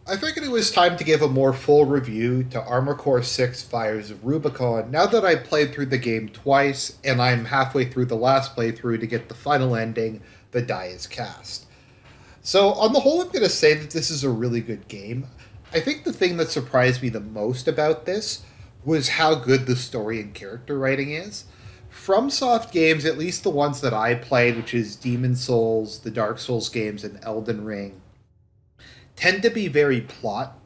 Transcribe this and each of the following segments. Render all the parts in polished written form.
I figured it was time to give a more full review to Armor Core 6 Fires of Rubicon now that I've played through the game twice and I'm halfway through the last playthrough to get the final ending, the die is cast. So, on the whole, I'm going to say that this is a really good game. I think the thing that surprised me the most about this was how good the story and character writing is. FromSoft games, at least the ones that I played, which is Demon Souls, the Dark Souls games, and Elden Ring, tend to be very plot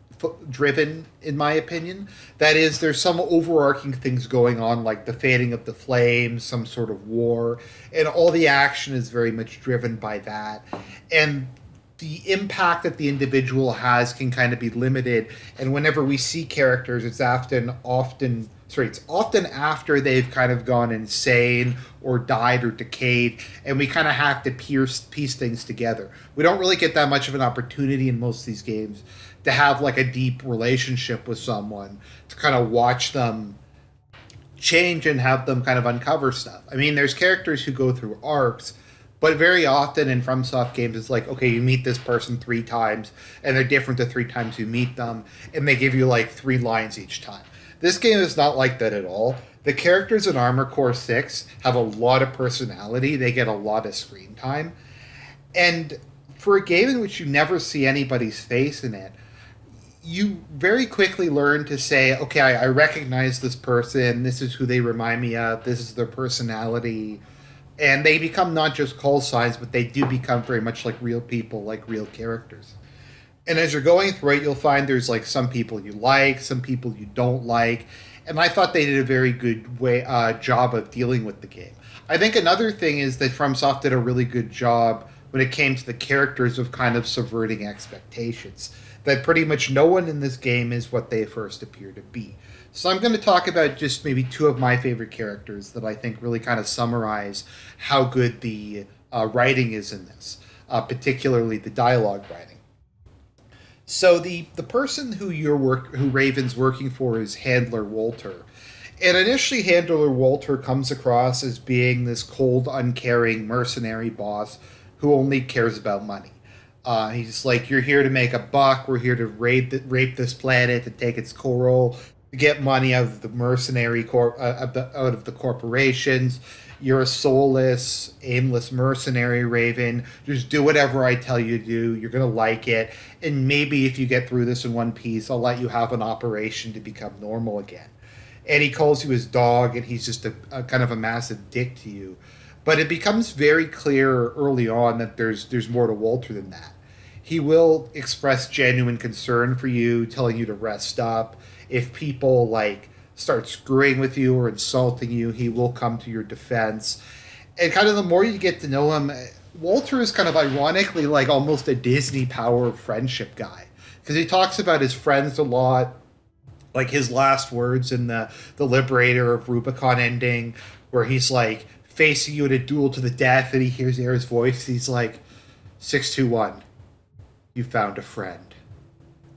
driven, in my opinion. That is, there's some overarching things going on, like the fading of the flames, some sort of war, and all the action is very much driven by that. And the impact that the individual has can kind of be limited. And whenever we see characters, it's often after they've kind of gone insane or died or decayed, and we kind of have to piece things together. We don't really get that much of an opportunity in most of these games to have like a deep relationship with someone, to kind of watch them change and have them kind of uncover stuff. I mean, there's characters who go through arcs, but very often in FromSoft games, it's like, okay, you meet this person 3 times, and they're different the 3 times you meet them, and they give you like 3 lines each time. This game is not like that at all. The characters in Armor Core 6 have a lot of personality. They get a lot of screen time. And for a game in which you never see anybody's face in it, you very quickly learn to say, okay, I recognize this person. This is who they remind me of. This is their personality. And they become not just call signs, but they do become very much like real people, like real characters. And as you're going through it, you'll find there's like some people you like, some people you don't like, and I thought they did a very good job of dealing with the game. I think another thing is that FromSoft did a really good job when it came to the characters of kind of subverting expectations. That pretty much no one in this game is what they first appear to be. So I'm going to talk about just maybe 2 of my favorite characters that I think really kind of summarize how good the writing is in this, particularly the dialogue writing. So the person who Raven's working for is Handler Walter. And initially Handler Walter comes across as being this cold, uncaring mercenary boss who only cares about money. He's like, you're here to make a buck, we're here to rape this planet, to take its coral, to get money out of the out of the corporations. You're a soulless, aimless mercenary, Raven. Just do whatever I tell you to do. You're going to like it. And maybe if you get through this in one piece, I'll let you have an operation to become normal again. And he calls you his dog, and he's just a kind of a massive dick to you. But it becomes very clear early on that there's more to Walter than that. He will express genuine concern for you, telling you to rest up. If people like start screwing with you or insulting you, he will come to your defense. And kind of the more you get to know him, Walter is kind of ironically like almost a Disney power of friendship guy. Because he talks about his friends a lot, like his last words in the Liberator of Rubicon ending, where he's like facing you in a duel to the death, and he hears Air's voice. He's like, 621, you found a friend.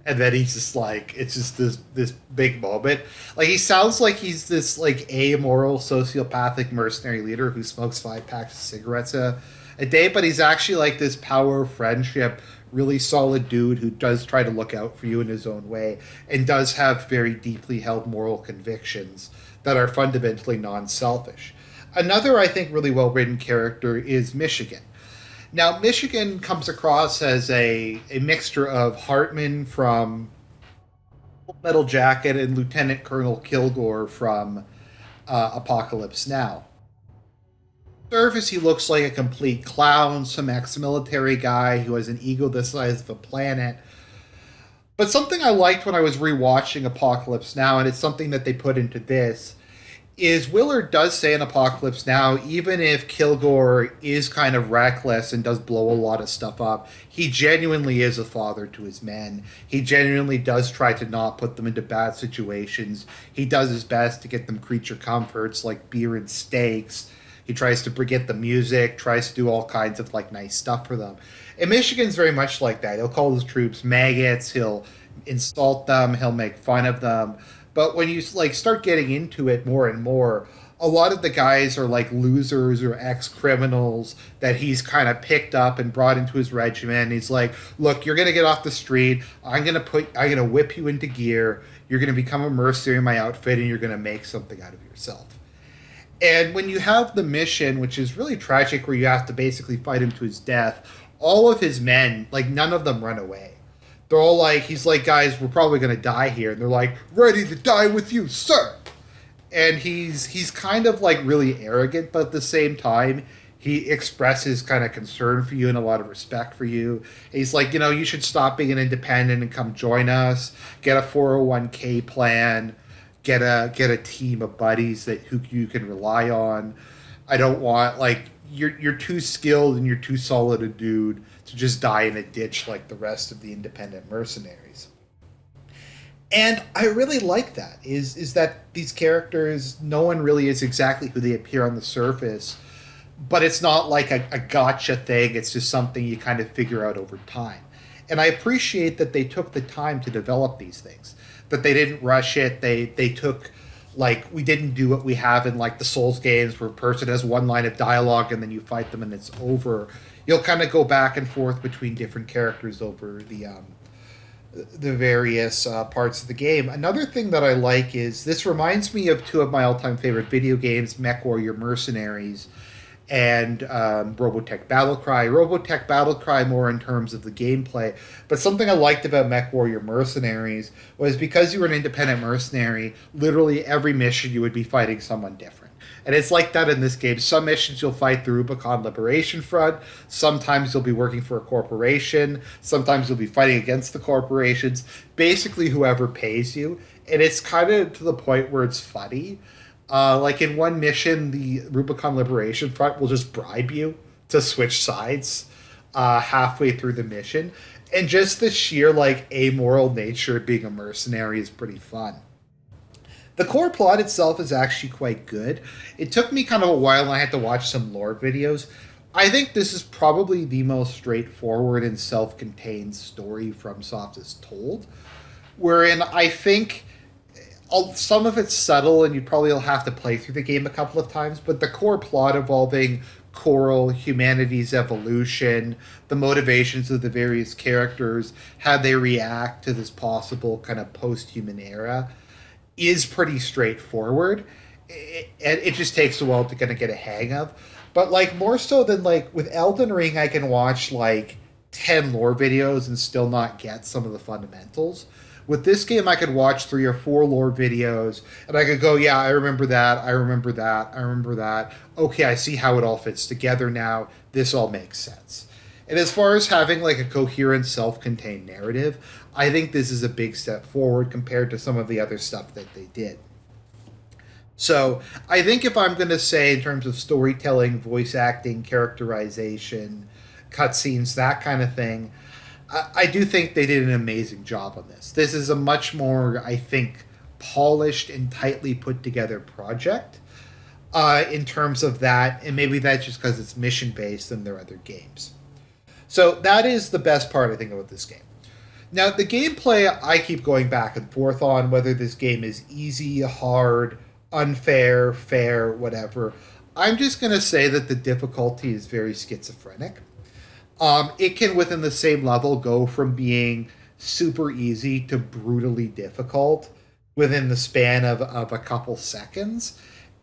And then he's just like, it's just this big moment. Like, he sounds like he's this like amoral sociopathic mercenary leader who smokes 5 packs of cigarettes a day, but he's actually like this power of friendship, really solid dude who does try to look out for you in his own way and does have very deeply held moral convictions that are fundamentally non-selfish. Another, I think, really well-written character is Michigan. Now, Michigan comes across as a mixture of Hartman from Metal Jacket and Lieutenant Colonel Kilgore from Apocalypse Now. Surface, he looks like a complete clown, some ex-military guy who has an ego the size of a planet. But something I liked when I was rewatching Apocalypse Now, and it's something that they put into this, is Willard does say in Apocalypse Now, even if Kilgore is kind of reckless and does blow a lot of stuff up, he genuinely is a father to his men. He genuinely does try to not put them into bad situations. He does his best to get them creature comforts like beer and steaks. He tries to get the music, tries to do all kinds of like nice stuff for them. And Michigan's very much like that. He'll call his troops maggots, he'll insult them, he'll make fun of them. But when you like start getting into it more and more, a lot of the guys are like losers or ex-criminals that he's kind of picked up and brought into his regiment. He's like, look, you're going to get off the street. I'm going to whip you into gear. You're going to become a mercenary in my outfit, and you're going to make something out of yourself. And when you have the mission, which is really tragic, where you have to basically fight him to his death, all of his men, like, none of them run away. They're all like, he's like, guys, we're probably going to die here. And they're like, ready to die with you, sir. And he's kind of like really arrogant, but at the same time, he expresses kind of concern for you and a lot of respect for you. He's like, you should stop being an independent and come join us. Get a 401k plan. Get a team of buddies that who you can rely on. I don't want like you're too skilled and you're too solid a dude to just die in a ditch like the rest of the independent mercenaries. And I really like that is that these characters, no one really is exactly who they appear on the surface, but it's not like a gotcha thing. It's just something you kind of figure out over time. And I appreciate that they took the time to develop these things, that they didn't rush it. They took, like, we didn't do what we have in like the Souls games where a person has one line of dialogue and then you fight them and it's over. You'll kind of go back and forth between different characters over the various parts of the game. Another thing that I like is this reminds me of two of my all-time favorite video games, MechWarrior Mercenaries and Robotech Battlecry. Robotech Battlecry more in terms of the gameplay, but something I liked about MechWarrior Mercenaries was because you were an independent mercenary, literally every mission you would be fighting someone different. And it's like that in this game. Some missions you'll fight the Rubicon Liberation Front. Sometimes you'll be working for a corporation. Sometimes you'll be fighting against the corporations. Basically, whoever pays you. And it's kind of to the point where it's funny. Like in one mission, the Rubicon Liberation Front will just bribe you to switch sides halfway through the mission. And just the sheer like amoral nature of being a mercenary is pretty fun. The core plot itself is actually quite good. It took me kind of a while and I had to watch some lore videos. I think this is probably the most straightforward and self-contained story FromSoft has told, wherein I think some of it's subtle and you probably will have to play through the game a couple of times, but the core plot involving Coral, humanity's evolution, the motivations of the various characters, how they react to this possible kind of post-human era, is pretty straightforward. It just takes a while to kind of get a hang of. But like more so than like with Elden Ring, I can watch like 10 lore videos and still not get some of the fundamentals. With this game, I could watch 3 or 4 lore videos and I could go, yeah, I remember that, I remember that, I remember that. Okay, I see how it all fits together now. This all makes sense. And as far as having like a coherent, self-contained narrative, I think this is a big step forward compared to some of the other stuff that they did. So I think if I'm going to say in terms of storytelling, voice acting, characterization, cutscenes, that kind of thing, I do think they did an amazing job on this. This is a much more, I think, polished and tightly put together project in terms of that, and maybe that's just because it's mission based than their other games. So that is the best part, I think, about this game. Now, the gameplay, I keep going back and forth on whether this game is easy, hard, unfair, fair, whatever. I'm just going to say that the difficulty is very schizophrenic. It can, within the same level, go from being super easy to brutally difficult within the span of a couple seconds.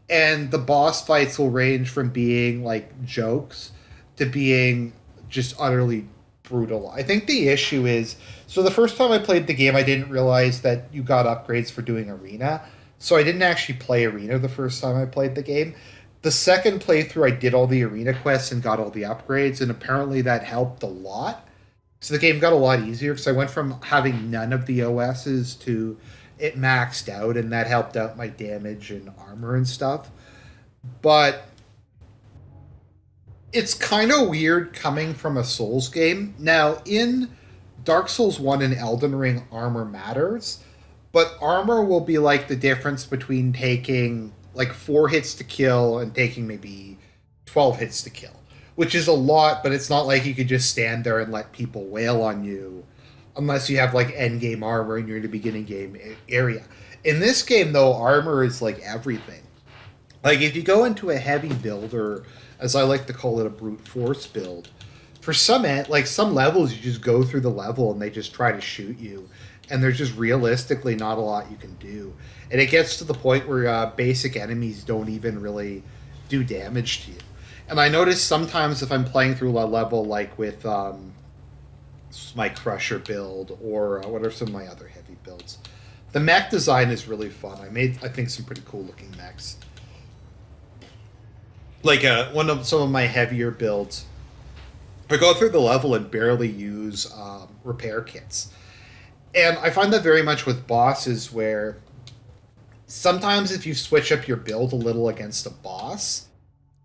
And the boss fights will range from being like jokes to being just utterly brutal. I think the issue is, so the first time I played the game, I didn't realize that you got upgrades for doing arena. So I didn't actually play arena the first time I played the game. The second playthrough, I did all the arena quests and got all the upgrades, and apparently that helped a lot. So the game got a lot easier because I went from having none of the OSs to it maxed out, and that helped out my damage and armor and stuff. But it's kind of weird coming from a Souls game. Now, in Dark Souls 1 and Elden Ring, armor matters, but armor will be like the difference between taking like 4 hits to kill and taking maybe 12 hits to kill, which is a lot, but it's not like you could just stand there and let people wail on you unless you have like end game armor and you're in the beginning game area. In this game, though, armor is like everything. Like if you go into a heavy build, or as I like to call it, a brute force build, for like some levels, you just go through the level and they just try to shoot you, and there's just realistically not a lot you can do, and it gets to the point where basic enemies don't even really do damage to you. And I notice sometimes if I'm playing through a level like with my Crusher build, or what are some of my other heavy builds, the mech design is really fun. I think some pretty cool looking mechs. Like one of some of my heavier builds, I go through the level and barely use repair kits. And I find that very much with bosses, where sometimes if you switch up your build a little against a boss,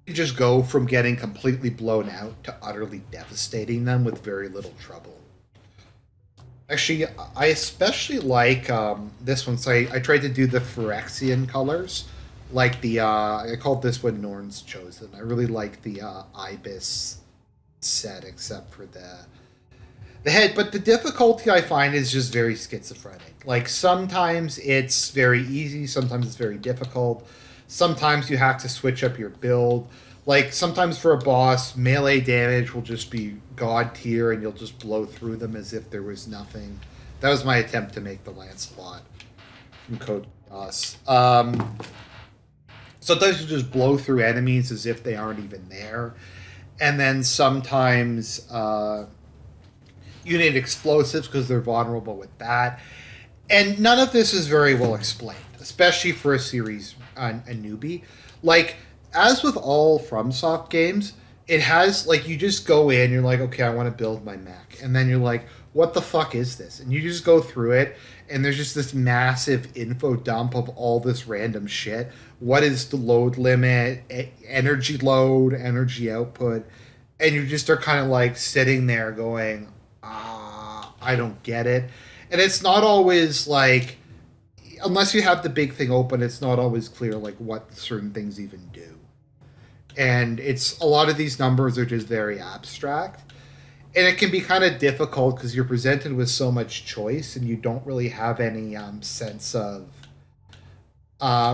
you just go from getting completely blown out to utterly devastating them with very little trouble. Actually, I especially like this one. So I tried to do the Phyrexian colors, like I called this one Norn's Chosen. I really like the Ibis set, except for the head. But the difficulty I find is just very schizophrenic. Like sometimes it's very easy, sometimes it's very difficult. Sometimes you have to switch up your build. Like sometimes for a boss, melee damage will just be god tier, and you'll just blow through them as if there was nothing. That was my attempt to make the Lancelot from Code Chaos. Sometimes you just blow through enemies as if they aren't even there, and then sometimes you need explosives because they're vulnerable with that. And none of this is very well explained, especially for a series, a newbie. Like, as with all FromSoft games, it has, like, you just go in, you're like, okay, I want to build my mech. And then you're like, what the fuck is this? And you just go through it, and there's just this massive info dump of all this random shit. What is the load limit, energy load, energy output? And you just are kind of like sitting there going, I don't get it. And it's not always like, unless you have the big thing open, it's not always clear like what certain things even do. And it's a lot of these numbers are just very abstract, and it can be kind of difficult because you're presented with so much choice and you don't really have any sense of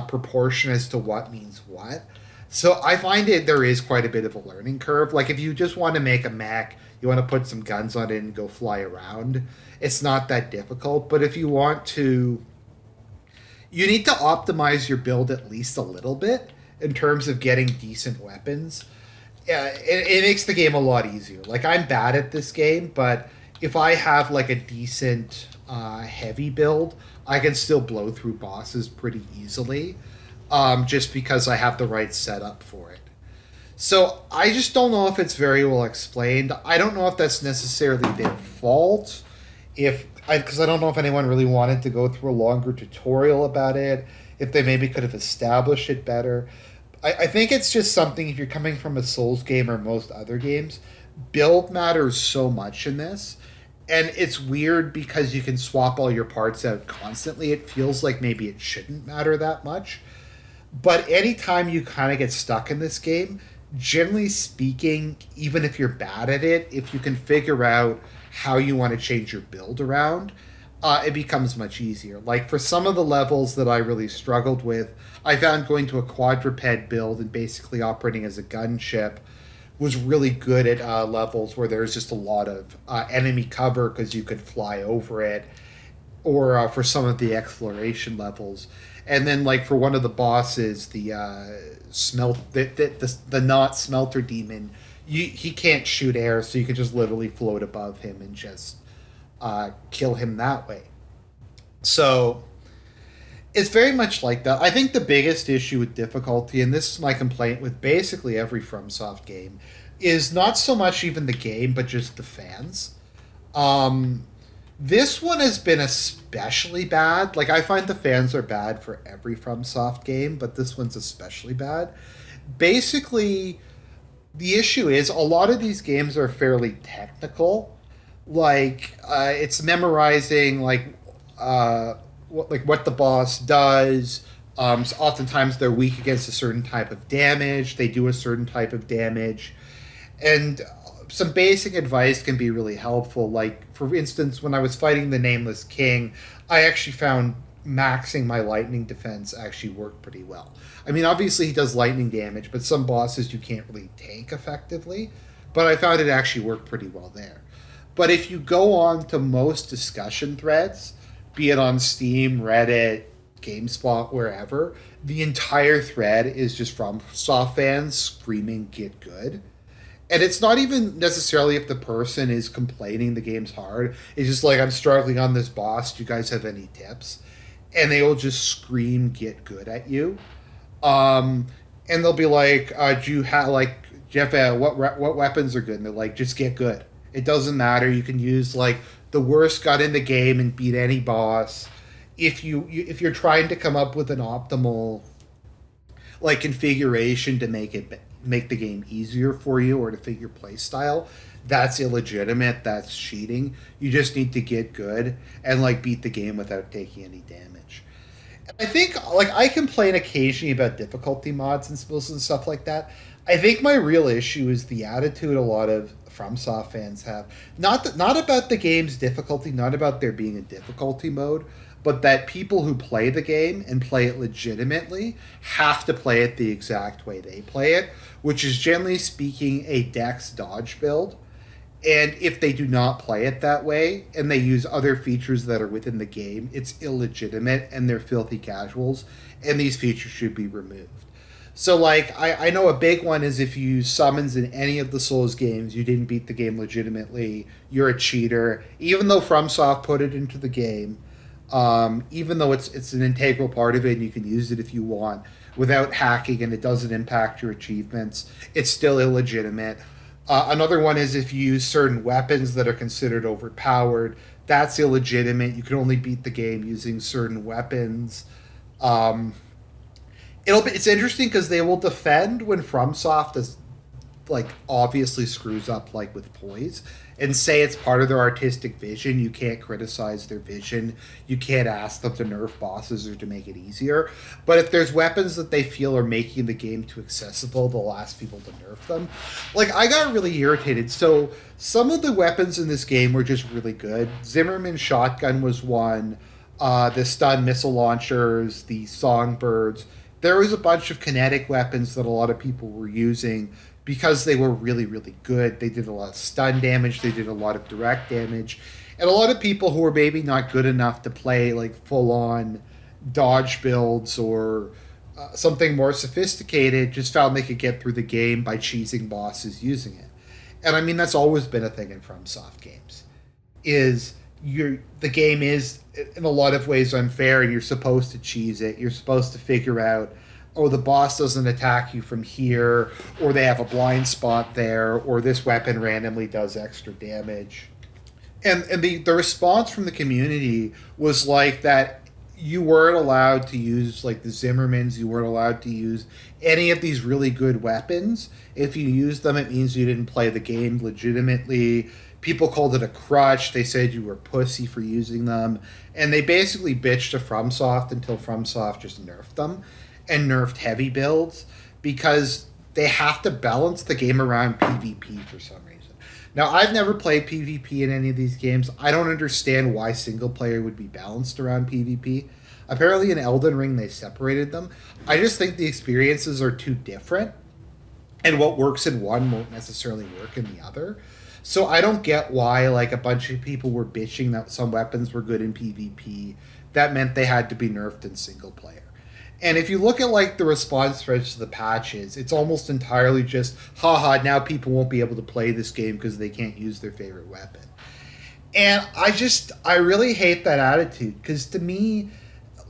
proportion as to what means what. So I find there is quite a bit of a learning curve. Like if you just want to make a mech, you want to put some guns on it and go fly around, it's not that difficult. But if you want to, you need to optimize your build at least a little bit in terms of getting decent weapons. It makes the game a lot easier. Like I'm bad at this game, but if I have like a decent heavy build, I can still blow through bosses pretty easily, just because I have the right setup for it. So I just don't know if it's very well explained. I don't know if that's necessarily their fault, because I don't know if anyone really wanted to go through a longer tutorial about it, if they maybe could have established it better. I think it's just something, if you're coming from a Souls game or most other games, build matters so much in this. And it's weird because you can swap all your parts out constantly. It feels like maybe it shouldn't matter that much. But anytime you kind of get stuck in this game, generally speaking, even if you're bad at it, if you can figure out how you want to change your build around, it becomes much easier. Like for some of the levels that I really struggled with, I found going to a quadruped build and basically operating as a gunship was really good at levels where there's just a lot of enemy cover because you could fly over it, or for some of the exploration levels. And then like for one of the bosses, the not smelter demon, he can't shoot air, so you can just literally float above him and just kill him that way. So it's very much like that. I think the biggest issue with difficulty, and this is my complaint with basically every FromSoft game, is not so much even the game, but just the fans. This one has been especially bad. Like, I find the fans are bad for every FromSoft game, but this one's especially bad. Basically, the issue is a lot of these games are fairly technical. Like, it's memorizing, what the boss does. So oftentimes they're weak against a certain type of damage. They do a certain type of damage. And some basic advice can be really helpful. Like, for instance, when I was fighting the Nameless King, I actually found maxing my lightning defense actually worked pretty well. I mean, obviously he does lightning damage, but some bosses you can't really tank effectively. But I found it actually worked pretty well there. But if you go on to most discussion threads, be it on Steam, Reddit, GameSpot, wherever, the entire thread is just from soft fans screaming "Get good." And it's not even necessarily if the person is complaining the game's hard. It's just like, I'm struggling on this boss. Do you guys have any tips? And they will just scream "Get good" at you. And they'll be like, "Do you have like Jeff? What weapons are good?" And they're like, "Just get good. It doesn't matter. You can use like the worst gun in the game and beat any boss. If you're trying to come up with an optimal like configuration to make the game easier for you or to fit your play style, that's illegitimate. That's cheating. You just need to get good and like beat the game without taking any damage." I think like I complain occasionally about difficulty mods and spills and stuff like that. I think my real issue is the attitude a lot of FromSoft fans have. Not about the game's difficulty, not about there being a difficulty mode, but that people who play the game and play it legitimately have to play it the exact way they play it, which is generally speaking a dex dodge build. And if they do not play it that way and they use other features that are within the game, it's illegitimate and they're filthy casuals, and these features should be removed. So, like, I know a big one is if you use summons in any of the Souls games, you didn't beat the game legitimately, you're a cheater. Even though FromSoft put it into the game, even though it's an integral part of it and you can use it if you want without hacking and it doesn't impact your achievements, it's still illegitimate. Another one is if you use certain weapons that are considered overpowered, that's illegitimate. You can only beat the game using certain weapons. It's interesting because they will defend when FromSoft is like obviously screws up like with poise and say it's part of their artistic vision. You can't criticize their vision. You can't ask them to nerf bosses or to make it easier. But if there's weapons that they feel are making the game too accessible, they'll ask people to nerf them. Like, I got really irritated. So some of the weapons in this game were just really good. Zimmerman shotgun was one. The stun missile launchers, the songbirds. There was a bunch of kinetic weapons that a lot of people were using because they were really, really good. They did a lot of stun damage, they did a lot of direct damage, and a lot of people who were maybe not good enough to play like full-on dodge builds or something more sophisticated just found they could get through the game by cheesing bosses using it. And I mean, that's always been a thing in FromSoft games, is the game is in a lot of ways unfair and you're supposed to cheese it. You're supposed to figure out, oh, the boss doesn't attack you from here, or they have a blind spot there, or this weapon randomly does extra damage. And the response from the community was like that you weren't allowed to use like the Zimmermans, you weren't allowed to use any of these really good weapons. If you used them, it means you didn't play the game legitimately. People called it a crutch. They said you were pussy for using them. And they basically bitched to FromSoft until FromSoft just nerfed them and nerfed heavy builds because they have to balance the game around PvP for some reason. Now, I've never played PvP in any of these games. I don't understand why single player would be balanced around PvP. Apparently in Elden Ring they separated them. I just think the experiences are too different, and what works in one won't necessarily work in the other. So I don't get why like a bunch of people were bitching that some weapons were good in PvP. That meant they had to be nerfed in single player. And if you look at like the response threads to the patches, it's almost entirely just, haha, now people won't be able to play this game because they can't use their favorite weapon. And I really hate that attitude because to me,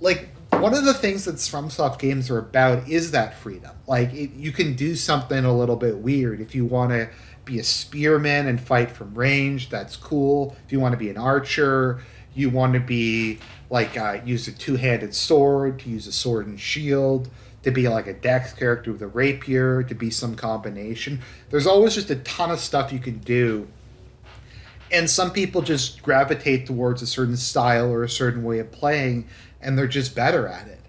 like, one of the things that FromSoft games are about is that freedom. Like, you can do something a little bit weird. If you want to be a spearman and fight from range, that's cool. If you want to be an archer, you want to be like use a two-handed sword, to use a sword and shield, to be like a dex character with a rapier, to be some combination. There's always just a ton of stuff you can do. And some people just gravitate towards a certain style or a certain way of playing, and they're just better at it.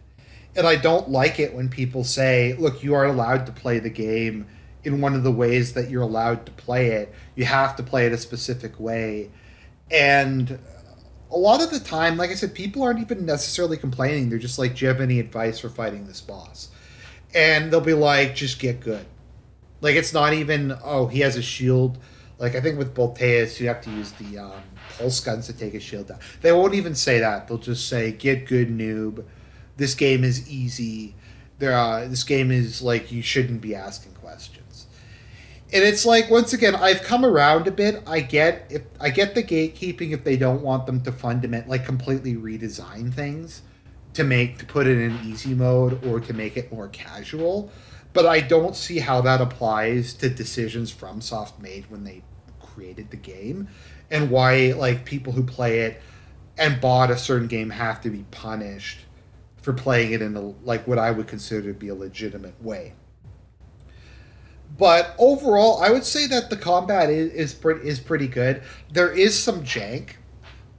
And I don't like it when people say, look, you are allowed to play the game in one of the ways that you're allowed to play it. You have to play it a specific way. And a lot of the time, like I said, people aren't even necessarily complaining. They're just like, do you have any advice for fighting this boss? And they'll be like, just get good. Like, it's not even, oh, he has a shield. Like, I think with Bolteus, you have to use the pulse guns to take his shield down. They won't even say that. They'll just say, get good, noob. This game is easy. This game is, like, you shouldn't be asking questions. And it's like, once again, I've come around a bit. I get the gatekeeping if they don't want them to completely redesign things to put it in easy mode or to make it more casual. But I don't see how that applies to decisions FromSoft made when they created the game, and why like people who play it and bought a certain game have to be punished for playing it in like what I would consider to be a legitimate way. But overall, I would say that the combat is pretty good. There is some jank.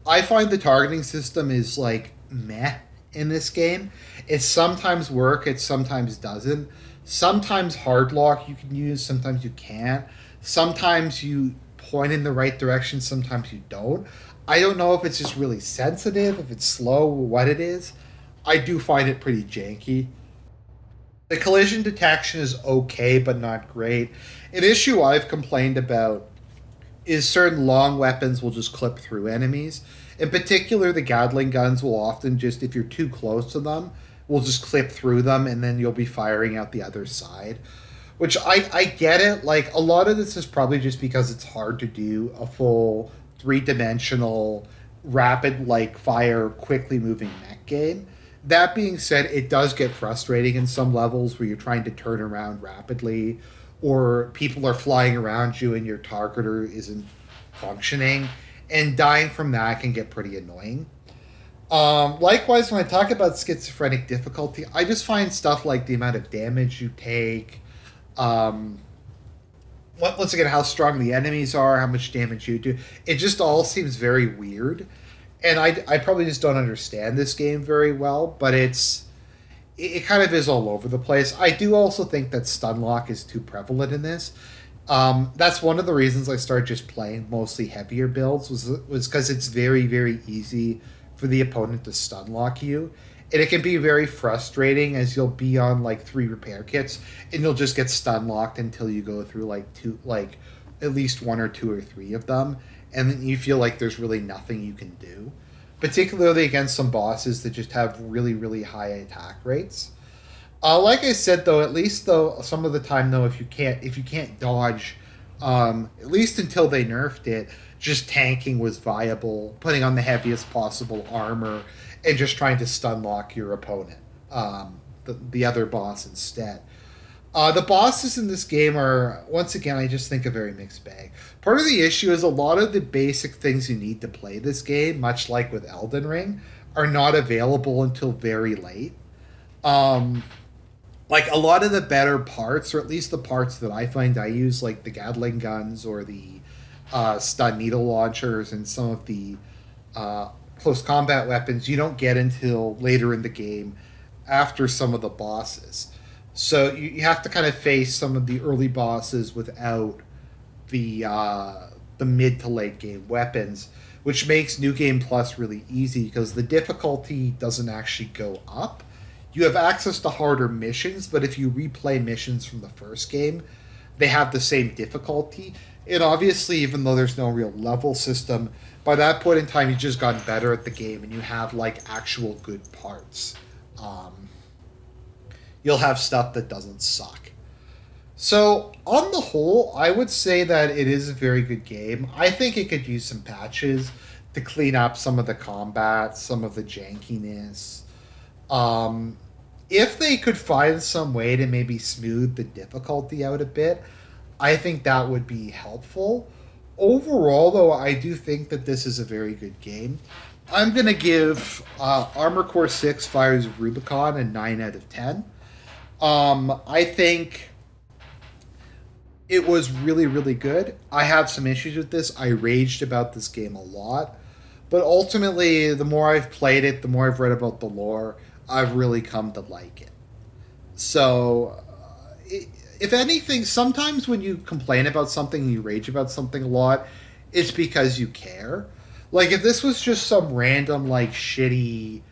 I find the targeting system is like meh in this game. It sometimes works, it sometimes doesn't. Sometimes hard lock you can use, sometimes you can't. Sometimes you point in the right direction, sometimes you don't. I don't know if it's just really sensitive, if it's slow, what it is. I do find it pretty janky. The collision detection is okay, but not great. An issue I've complained about is certain long weapons will just clip through enemies. In particular, the Gatling guns will often just, if you're too close to them, will just clip through them and then you'll be firing out the other side. Which I get it. Like, a lot of this is probably just because it's hard to do a full three-dimensional, rapid, like, fire, quickly moving mech game. That being said, it does get frustrating in some levels where you're trying to turn around rapidly, or people are flying around you and your targeter isn't functioning, and dying from that can get pretty annoying. Likewise, when I talk about schizophrenic difficulty, I just find stuff like the amount of damage you take, once again, how strong the enemies are, how much damage you do. It just all seems very weird. And I probably just don't understand this game very well, but it kind of is all over the place. I do also think that stun lock is too prevalent in this. That's one of the reasons I started just playing mostly heavier builds was because it's very, very easy for the opponent to stun lock you. And it can be very frustrating as you'll be on like 3 repair kits and you'll just get stun locked until you go through at least 1 or 2 or 3 of them. And then you feel like there's really nothing you can do. Particularly against some bosses that just have really, really high attack rates. Like I said, though, at least though some of the time though, if you can't dodge, at least until they nerfed it, just tanking was viable, putting on the heaviest possible armor, and just trying to stun lock your opponent, the other boss instead. The bosses in this game are, once again, I just think a very mixed bag. Part of the issue is a lot of the basic things you need to play this game, much like with Elden Ring, are not available until very late. Like, a lot of the better parts, or at least the parts that I find I use, like the Gatling guns or the stun needle launchers and some of the close combat weapons, you don't get until later in the game after some of the bosses. So you have to kind of face some of the early bosses without the mid to late game weapons, which makes New Game Plus really easy because the difficulty doesn't actually go up. You have access to harder missions, but if you replay missions from the first game, they have the same difficulty. And obviously, even though there's no real level system, by that point in time, you've just gotten better at the game and you have like actual good parts. You'll have stuff that doesn't suck. So, on the whole, I would say that it is a very good game. I think it could use some patches to clean up some of the combat, some of the jankiness. If they could find some way to maybe smooth the difficulty out a bit, I think that would be helpful. Overall, though, I do think that this is a very good game. I'm going to give Armored Core 6 Fires of Rubicon a 9 out of 10. I think it was really, really good. I have some issues with this. I raged about this game a lot. But ultimately, the more I've played it, the more I've read about the lore, I've really come to like it. So, if anything, sometimes when you complain about something, you rage about something a lot, it's because you care. Like, if this was just some random, like, shitty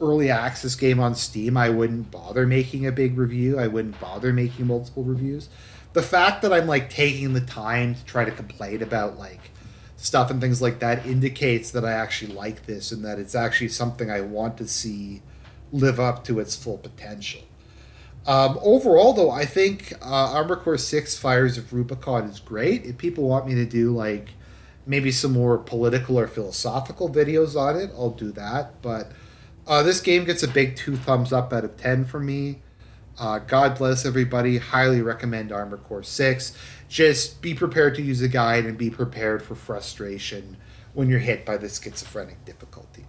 early access game on Steam, I wouldn't bother making a big review. I wouldn't bother making multiple reviews. The fact that I'm, like, taking the time to try to complain about, like, stuff and things like that indicates that I actually like this and that it's actually something I want to see live up to its full potential. Overall, though, I think Armored Core 6 Fires of Rubicon is great. If people want me to do, like, maybe some more political or philosophical videos on it, I'll do that. But this game gets a big 2 thumbs up out of 10 from me. God bless everybody. Highly recommend Armored Core 6. Just be prepared to use a guide and be prepared for frustration when you're hit by the schizophrenic difficulty.